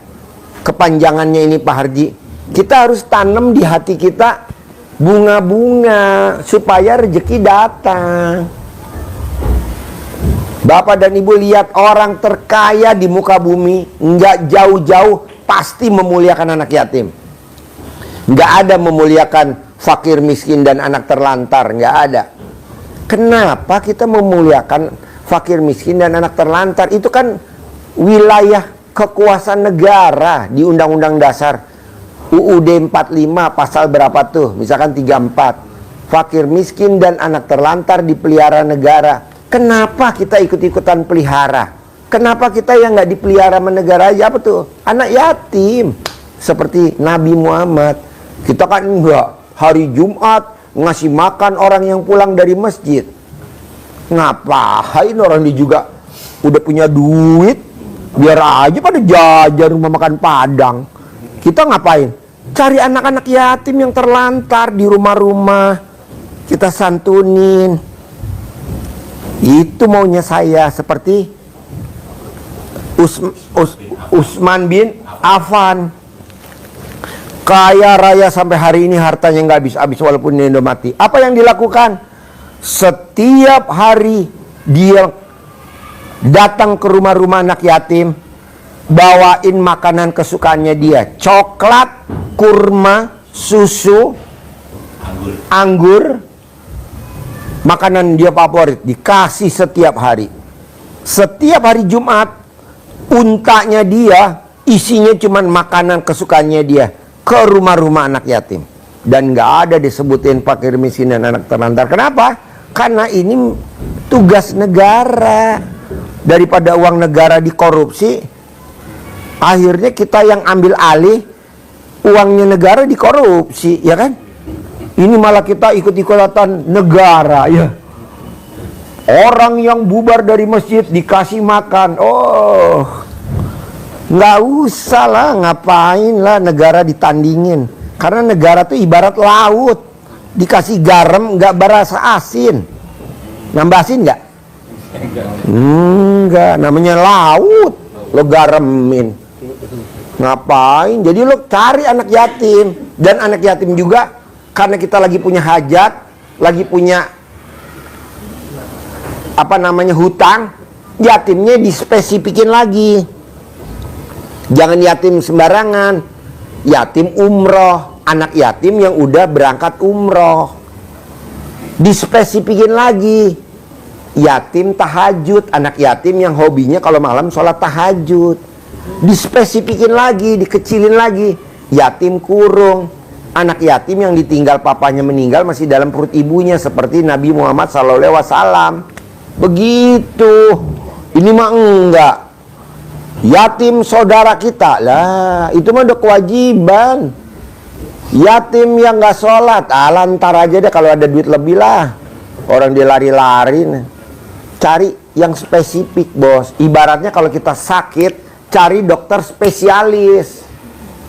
Kepanjangannya ini Pak Harji. Kita harus tanam di hati kita bunga-bunga supaya rezeki datang. Bapak dan Ibu lihat orang terkaya di muka bumi, nggak jauh-jauh pasti memuliakan anak yatim. Nggak ada memuliakan fakir miskin dan anak terlantar, nggak ada. Kenapa kita memuliakan fakir miskin dan anak terlantar? Itu kan wilayah kekuasaan negara di Undang-Undang Dasar UUD 45 pasal berapa tuh? Misalkan 34. Fakir miskin dan anak terlantar dipelihara negara. Kenapa kita ikut-ikutan pelihara? Kenapa kita yang nggak dipelihara sama negara aja? Apa tuh? Anak yatim. Seperti Nabi Muhammad. Kita kan enggak. Hari Jumat ngasih makan orang yang pulang dari masjid. Ngapain orang dia juga udah punya duit, biar aja pada jajan rumah makan Padang. Kita ngapain? Cari anak-anak yatim yang terlantar di rumah-rumah, kita santunin. Itu maunya saya, seperti Utsman bin Affan. Kaya raya sampai hari ini, hartanya nggak habis-habis walaupun dia udah mati. Apa yang dilakukan? Setiap hari dia datang ke rumah-rumah anak yatim, bawain makanan kesukaannya dia. Coklat, kurma, susu, anggur. Makanan dia favorit, dikasih setiap hari. Setiap hari Jumat, untanya dia isinya cuman makanan kesukaannya dia ke rumah-rumah anak yatim. Dan nggak ada disebutin fakir miskin dan anak terlantar. Kenapa? Karena ini tugas negara. Daripada uang negara dikorupsi, akhirnya kita yang ambil alih, uangnya negara dikorupsi, ya kan? Ini malah kita ikut-ikutan negara, ya. Orang yang bubar dari masjid dikasih makan. Oh, nggak usah lah, ngapain lah negara ditandingin. Karena negara tuh ibarat laut, dikasih garam nggak berasa asin. Nambah asin nggak? Enggak, namanya laut, lo garemin. Ngapain? Jadi lo cari anak yatim. Dan anak yatim juga, karena kita lagi punya hajat, lagi punya hutang, yatimnya dispesifikin lagi. Jangan yatim sembarangan. Yatim umroh, anak yatim yang udah berangkat umroh. Dispesifikin lagi. Yatim tahajud, anak yatim yang hobinya kalau malam sholat tahajud. Dispesifikin lagi, dikecilin lagi. Yatim kurung, anak yatim yang ditinggal papanya meninggal masih dalam perut ibunya, seperti Nabi Muhammad SAW. Begitu. Ini mah enggak. Yatim saudara kita lah, itu mah udah kewajiban. Yatim yang nggak sholat, lantar aja deh kalau ada duit lebih lah. Orang dia lari-lari nih. Cari yang spesifik, bos. Ibaratnya kalau kita sakit, cari dokter spesialis,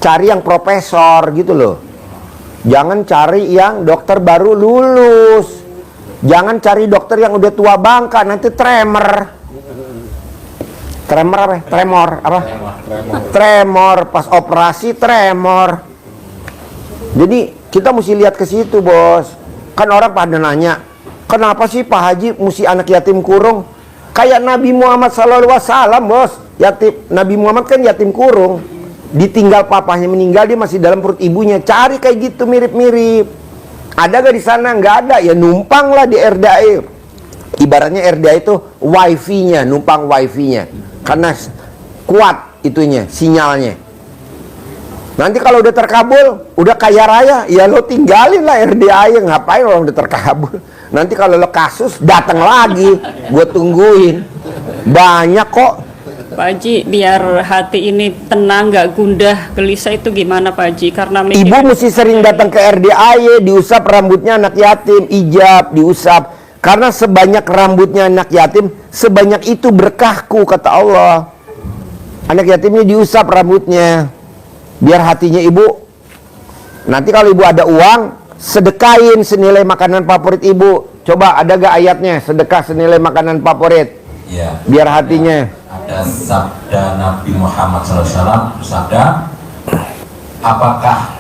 cari yang profesor gitu loh. Jangan cari yang dokter baru lulus, jangan cari dokter yang udah tua bangka, nanti tremor apa? Tremor pas operasi, tremor. Jadi kita mesti lihat ke situ, bos. Kan orang pada nanya, kenapa sih Pak Haji mesti anak yatim kurung? Kayak Nabi Muhammad SAW, bos. Nabi Muhammad kan yatim kurung, ditinggal papahnya meninggal, dia masih dalam perut ibunya. Cari kayak gitu mirip-mirip. Ada gak di sana? Nggak ada, ya numpang lah di RDA. Ibaratnya RDA itu wifi-nya, numpang wifi-nya, karena kuat itunya, sinyalnya. Nanti kalau udah terkabul, udah kaya raya, ya lo tinggalin lah RDA, ngapain orang udah terkabul. Nanti kalau lo kasus, datang lagi, gue tungguin. Banyak kok. Pak Haji, biar hati ini tenang, nggak gundah, gelisah itu gimana Pak Haji? Karena Ibu mesti sering datang ke RDA, diusap rambutnya anak yatim, ijab, diusap. Karena sebanyak rambutnya anak yatim, sebanyak itu berkahku, kata Allah. Anak yatimnya diusap rambutnya, biar hatinya ibu. Nanti kalau ibu ada uang, sedekain senilai makanan favorit ibu. Coba ada gak ayatnya, sedekah senilai makanan favorit? Ya. Biar hatinya. Ada sabda Nabi Muhammad SAW bersabda, apakah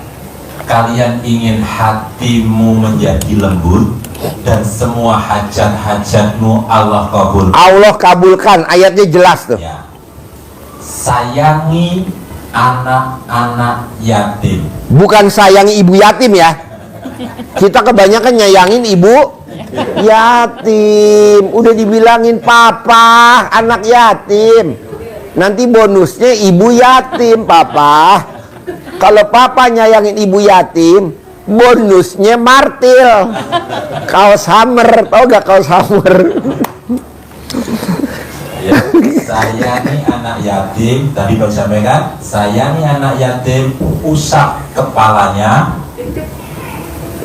kalian ingin hatimu menjadi lembut dan semua hajat-hajatmu Allah kabulkan? Allah kabulkan, ayatnya jelas tuh. Ya. Sayangi anak-anak yatim. Bukan sayangi ibu yatim ya. Kita kebanyakan nyayangin ibu yatim. Udah dibilangin papa anak yatim, nanti bonusnya ibu yatim. Papa, kalau papa nyayangin ibu yatim, bonusnya martil, kaos hammer. Tau gak kaos hammer? Ya, sayangi anak yatim, tadi baru sampaikan, sayangi anak yatim, usap kepalanya,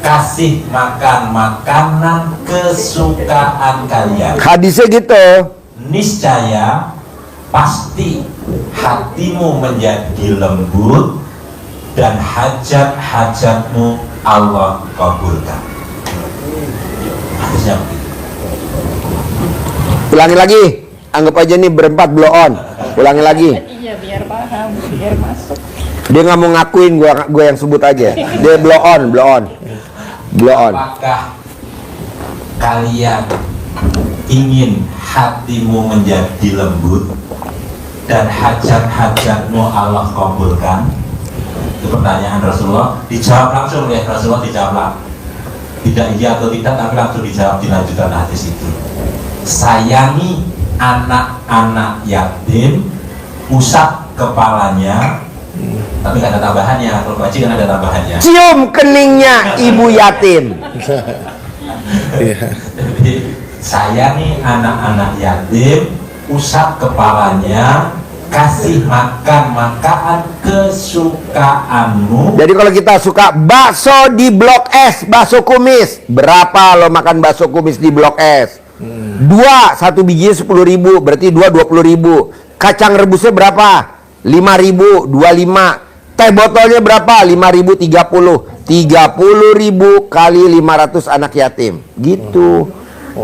kasih makan makanan kesukaan kalian. Hadisnya gitu. Niscaya pasti hatimu menjadi lembut dan hajat-hajatmu Allah kabulkan. Hadisnya begitu. Ulangi lagi. Anggap aja nih berempat blow on. Ulangi lagi. Iya, biar paham, biar masuk. Dia nggak mau ngakuin, gua yang sebut aja. Dia blow on. Apakah kalian ingin hatimu menjadi lembut dan hajat-hajatmu Allah kabulkan? Itu pertanyaan Rasulullah. Dijawab langsung ya, Rasulullah dijawab. Tidak iya atau tidak, tapi langsung dijawab, dilanjutkan hadis itu. Sayangi anak-anak yatim, usap kepalanya, tapi nggak ada tambahannya. Kalau Pak Haji kan ada tambahannya. Cium keningnya ibu yatim. Jadi sayangi anak-anak yatim, usap kepalanya, kasih makan makanan kesukaanmu. Jadi kalau kita suka bakso di Blok S, bakso kumis, berapa lo makan bakso kumis di Blok S? 2, satu bijinya 10.000, berarti 2 20.000. Kacang rebusnya berapa? 5.000, 25. Teh botolnya berapa? 5.000, 30. 30.000 kali 500 anak yatim. Gitu.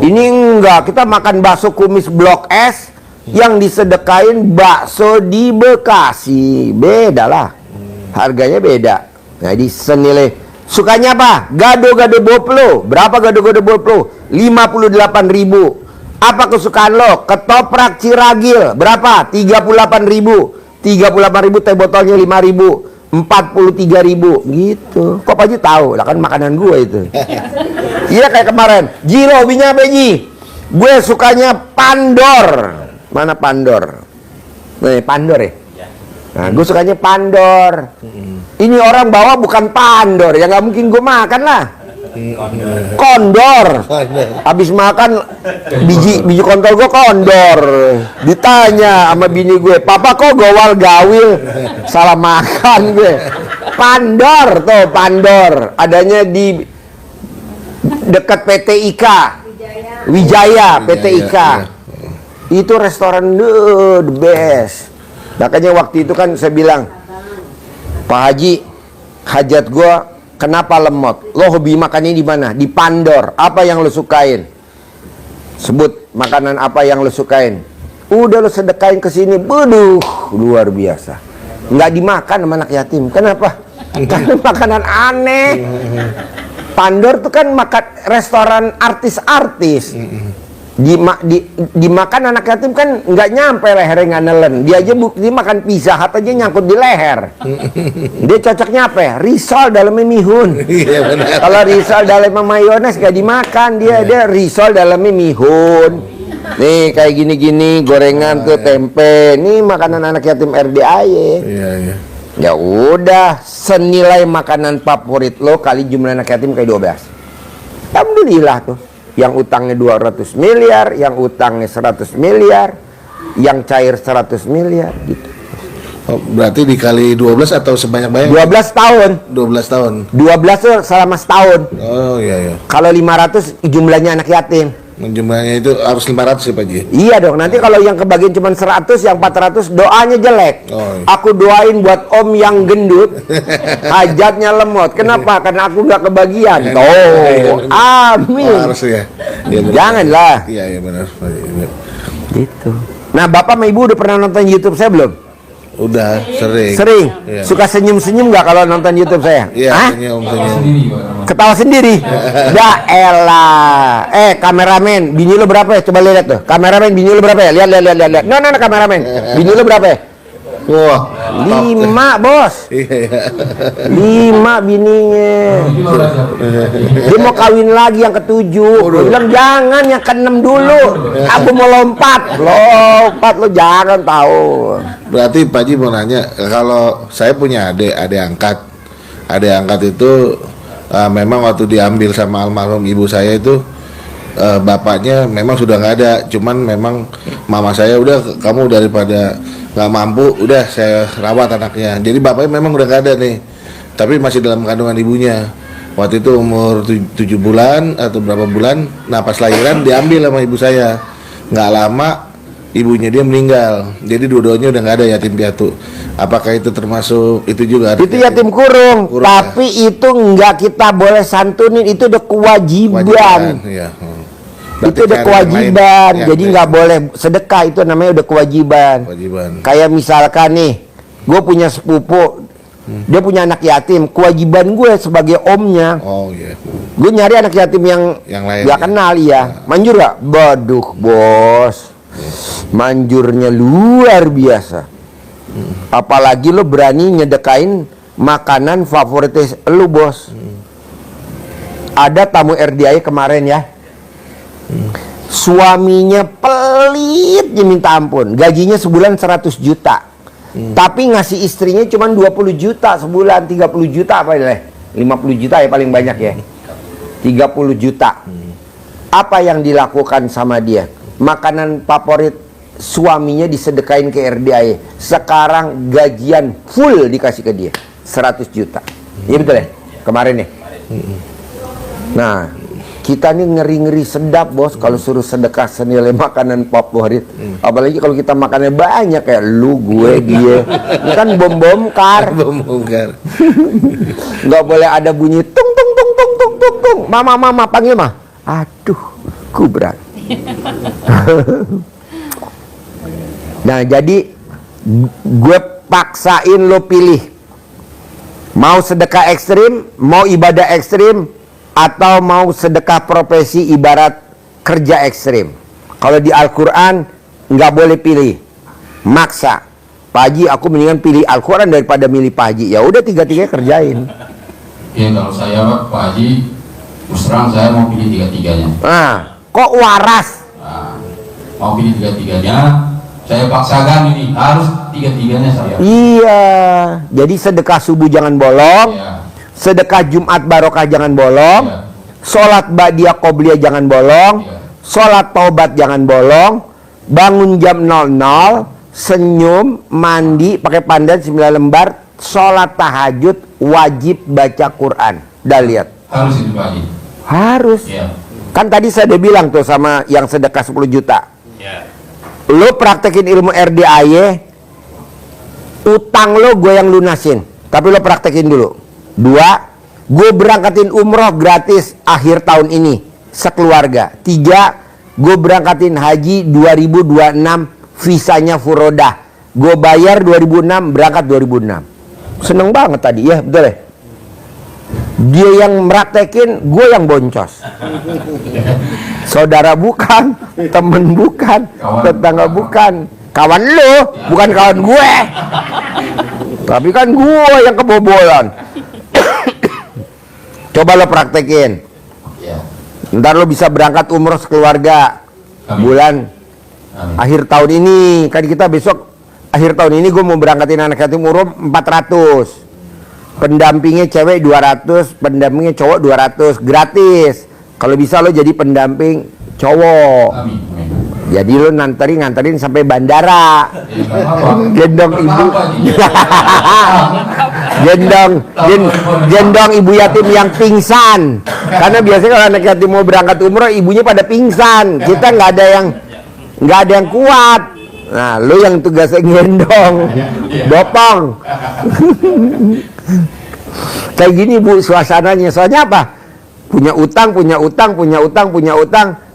Ini enggak, kita makan bakso kumis Blok S yang disedekain bakso di Bekasi. Beda lah. Harganya beda. Jadi senilai. Sukanya apa? Gado-gado boplo. Berapa gado-gado boplo? 58.000. Apa kesukaan lo? Ketoprak Ciragil. Berapa? 38.000. 38.000, teh botolnya 5.000. 43.000. Gitu. Kok Pak Haji tahu? Lah kan makanan gue itu. Iya kayak kemarin. Ji, hobinya apa Ji? Gue sukanya pandor. Mana pandor? Nih, pandor ya? Nah, gue sukanya pandor. Ini orang bawa bukan pandor, ya nggak mungkin gue makan lah. Kondor. Habis makan biji kontol gue kondor. Ditanya sama bini gue, papa kok gowal gawil? Salah makan gue. Pandor tuh, pandor. Adanya di dekat PT IKA. Wijaya, PT IKA. Itu restoran the best. Makanya waktu itu kan saya bilang, Pak Haji, hajat gua kenapa lemot? Lo hobi makannya di mana? Di Pandor. Apa yang lo sukain? Sebut makanan apa yang lo sukain. Udah lo sedekain ke sini, beduh, luar biasa. Nggak dimakan sama anak yatim. Kenapa? Karena makanan aneh. Pandor tuh kan makan restoran artis-artis. Dimakan anak yatim kan nggak nyampe lehernya, nggak nelen. Dia aja bukti makan pizza hut aja nyangkut di leher. Dia cocoknya apa ya? Risol dalamnya mihun. Kalau risol dalamnya mayones gak dimakan dia risol dalamnya mihun. Nih kayak gini-gini gorengan tuh tempe. Nih makanan anak yatim RDAY. Iya. Ya udah, senilai makanan favorit lo kali jumlah anak yatim kayak 12. Alhamdulillah tuh. Yang utangnya 200 miliar, yang utangnya 100 miliar, yang cair 100 miliar gitu. Oh, berarti dikali 12 atau sebanyak-banyak? 12 tahun. 12 tahun. 12 tuh selama setahun. Oh iya. Kalau 500 jumlahnya anak yatim. Jumlahnya itu harus 500 ya Pak Ji? Iya dong, nanti kalau yang kebagian cuma 100, yang 400 doanya jelek. Oh, iya. Aku doain buat om yang gendut, hajatnya lemot. Kenapa? Karena aku nggak kebagian. Tuh, amin. Oh, harus ya. Iya, benar. Janganlah. Iya benar. Iya. Gitu. Nah, bapak sama ibu udah pernah nonton YouTube saya belum? Udah sering. Sering. Iya. Suka senyum-senyum nggak kalau nonton YouTube saya? Iya, Hah? senyum. Sendiri Pak. Ketawa sendiri. Dah elah. Kameramen, bini lu berapa ya? Coba lihat tuh. Kameramen, bini lu berapa ya? Lihat. No, kameramen. Bini lu berapa ya? Wah, 5, bos. Iya. 5 bininya. Dia mau kawin lagi yang ke-7. Gue bilang jangan, yang ke-6 dulu. Aku mau lompat lo jangan tahu. Berarti Pak Ji mau nanya, kalau saya punya adik angkat itu memang waktu diambil sama almarhum ibu saya itu bapaknya memang sudah nggak ada, cuman memang mama saya udah kamu daripada nggak mampu, udah saya rawat anaknya. Jadi bapaknya memang udah nggak ada nih, tapi masih dalam kandungan ibunya. Waktu itu umur 7 bulan atau berapa bulan, nah pas lahiran diambil sama ibu saya. Nggak lama ibunya dia meninggal, jadi dua-duanya udah nggak ada, yatim piatu. Apakah itu termasuk itu juga? Itu yatim kurung, tapi ya? itu nggak kita boleh santunin, itu udah kewajiban. Iya. Itu udah kewajiban, jadi nggak boleh sedekah, itu namanya udah kewajiban. Kayak misalkan nih, gue punya sepupu, dia punya anak yatim, kewajiban gue sebagai omnya. Oh iya. Gue nyari anak yatim yang lain, gak kenal ya. Manjur gak? Baduh bos, manjurnya luar biasa. Apalagi lo berani nyedekain makanan favorit lu bos. Ada tamu RDAY kemarin ya, suaminya pelitnya minta ampun, gajinya sebulan 100 juta, tapi ngasih istrinya cuma 20 juta sebulan, 30 juta apa ya, 50 juta ya paling banyak ya, 30 juta. Apa yang dilakukan sama dia? Makanan favorit suaminya disedekain ke RDAY. Sekarang gajian full dikasih ke dia 100 juta. Iya betul ya? Kemarin ya. Nah, kita nih ngeri-ngeri sedap bos kalau suruh sedekah senilai makanan favorit. Apalagi kalau kita makannya banyak kayak lu, gue, dia. Ini kan bom-bomkar. Bom-bomkar. Nggak boleh ada bunyi tung tung tung tung tung tung tung. Mama panggil mah. Aduh, kubrat. Nah, jadi gue paksain lo pilih. Mau sedekah ekstrim, mau ibadah ekstrim, atau mau sedekah profesi ibarat kerja ekstrim. Kalau di Al-Quran nggak boleh pilih, maksa. Pak Haji, aku mendingan pilih Al-Quran daripada milih Pak Haji. Ya udah, tiga-tiganya kerjain. Ya kalau saya Pak Haji, terus terang saya mau pilih tiga-tiganya. Nah, kok waras? Nah, mau pilih tiga-tiganya, saya paksakan ini harus tiga-tiganya saya. Iya, jadi sedekah subuh jangan bolong. Ya. Sedekah Jumat barokah jangan bolong, Ya. sholat ba'diyah qobliyah jangan bolong, Ya. sholat taubat jangan bolong, bangun jam 00, senyum, mandi, pakai pandan 9 lembar, sholat tahajud, wajib baca Quran. Dah lihat. Harus itu Pak Haji. Harus. Ya. Kan tadi saya udah bilang tuh sama yang sedekah 10 juta. Ya. Lo praktekin ilmu RDAY, utang lo gue yang lunasin. Tapi lo praktekin dulu. 2, gue berangkatin umroh gratis akhir tahun ini sekeluarga. 3, gue berangkatin haji 2026 visanya furodah. Gue bayar 2006, berangkat 2006. Seneng banget tadi ya, betul ya? Dia yang meraktekin, gue yang boncos. Saudara bukan, temen bukan, tetangga bukan, kawan lo, bukan kawan gue. Tapi kan gue yang kebobolan. Coba lo praktekin. Ya. Ntar lo bisa berangkat umroh sekeluarga. Amin. Bulan Amin. akhir tahun ini. Kan kita besok akhir tahun ini gue mau berangkatin anak yatim umroh 400. Pendampingnya cewek 200, pendampingnya cowok 200 gratis. Kalau bisa lo jadi pendamping cowok. Amin. Amin. Jadi lo nganterin sampai bandara. Ya, nggak apa-apa. Gendong Nggak ibu. apa-apa, nih. gendong ibu yatim yang pingsan. Karena biasanya kalau anak yatim mau berangkat umroh, ibunya pada pingsan. Kita nggak ada yang kuat. Nah, lo yang tugasnya gendong, bopong. Kayak gini Bu suasananya. Soalnya apa? Punya utang.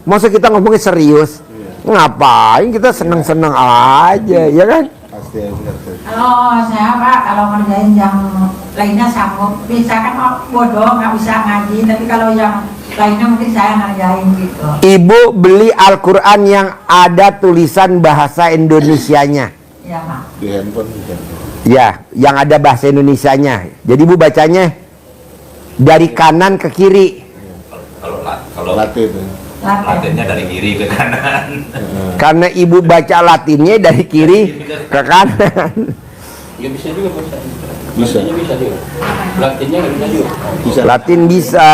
Masa kita ngomongnya serius? Ngapain kita seneng-seneng aja, ya kan? Pasti ya, benar. Kalau saya Pak, kalau ngerjain yang lainnya sanggup. Bisa kan bodoh, nggak bisa ngaji. Tapi kalau yang lainnya mungkin saya ngerjain gitu. Ibu beli Al-Quran yang ada tulisan bahasa Indonesianya. Iya Pak. Di handphone juga. Ya, yang ada bahasa Indonesianya. Jadi ibu bacanya dari kanan ke kiri. Kalau Latih itu. latinnya dari kiri ke kanan. Karena ibu baca Latinnya dari kiri ke kanan. Ya bisa juga Pak. Bisa. Latinnya bisa juga. Latinnya nggak bisa juga. Bisa. Latin bisa.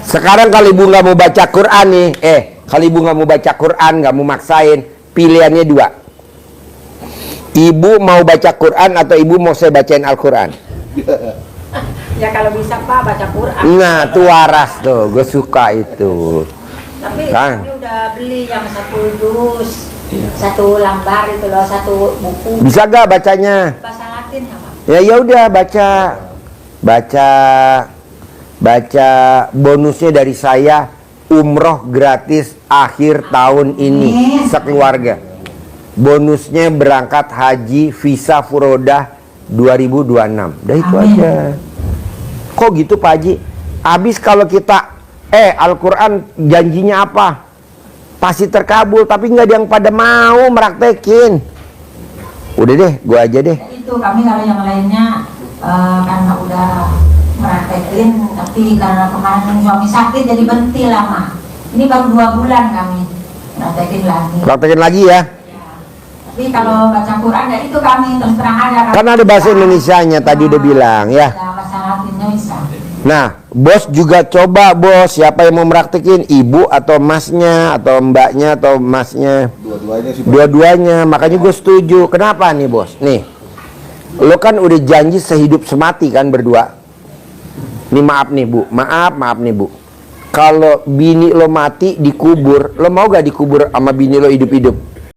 Sekarang kalau ibu nggak mau baca Quran nih, kalau ibu nggak mau baca Quran, nggak mau maksain, pilihannya 2. Ibu mau baca Quran atau ibu mau saya bacain Al-Quran? Ya kalau bisa Pak baca Quran. Nah, tuh waras tuh, gue suka itu. Tapi Kan? kami udah beli yang 1 dus, 1 lembar itu loh, 1 buku Bisa gak bacanya? bahasa Latin ya Pak. Ya udah baca bonusnya dari saya, umroh gratis akhir tahun ini sekeluarga. Bonusnya berangkat haji visa furodah 2026. Dah itu Amin. aja. Kok gitu Pak Haji? Habis kalau kita Al-Quran janjinya apa? Pasti terkabul, tapi nggak ada yang pada mau meraktekin. Udah deh, gua aja deh. Ya, itu kami kalau yang lainnya karena udah meraktekin, tapi karena kemarin suami sakit jadi berhenti lama. Ini baru 2 bulan kami praktekin lagi. Praktekin lagi ya. Tapi kalau baca Quran ya itu kami terus terang aja. Kan ada bahasa Indonesianya tadi udah bilang ya. Bahasa Latinnya bisa. Nah, bos juga coba bos, siapa yang mau meraktekin, ibu atau masnya atau mbaknya atau masnya, Dua-duanya sih. Pak. dua-duanya. Makanya gue setuju. Kenapa nih bos? Nih, lo kan udah janji sehidup semati kan berdua. Nih maaf nih bu, maaf nih bu. Kalau bini lo mati dikubur, lo mau gak dikubur sama bini lo hidup-hidup?